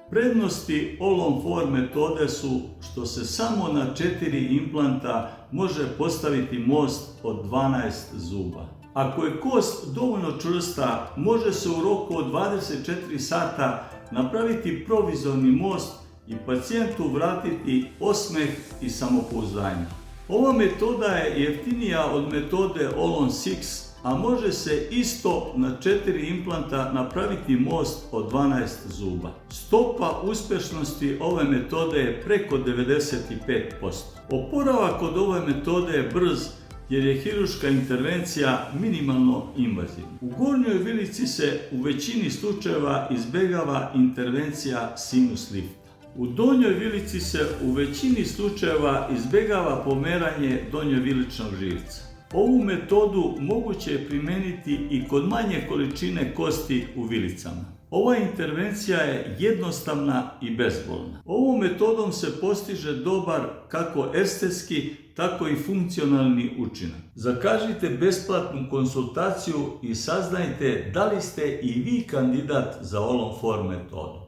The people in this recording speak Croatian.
Prednosti All-on-4 metode su što se samo na 4 implanta može postaviti most od 12 zuba. Ako je kost dovoljno čvrsta, može se u roku od 24 sata napraviti provizorni most i pacijentu vratiti osmeh i samopouzdanje. Ova metoda je jeftinija od metode All-on-6, a može se isto na 4 implanta napraviti most od 12 zuba. Stopa uspješnosti ove metode je preko 95%. Oporavak od ove metode je brz jer je hiruška intervencija minimalno invazivna. U gornjoj vilici se u većini slučajeva izbjegava intervencija sinus lifta. U donjoj vilici se u većini slučajeva izbjegava pomeranje donjoviličnog živca. Ovu metodu moguće je primijeniti i kod manje količine kosti u vilicama. Ova intervencija je jednostavna i bezbolna. Ovom metodom se postiže dobar kako estetski, tako i funkcionalni učinak. Zakažite besplatnu konsultaciju i saznajte da li ste i vi kandidat za All-on-4 metodu.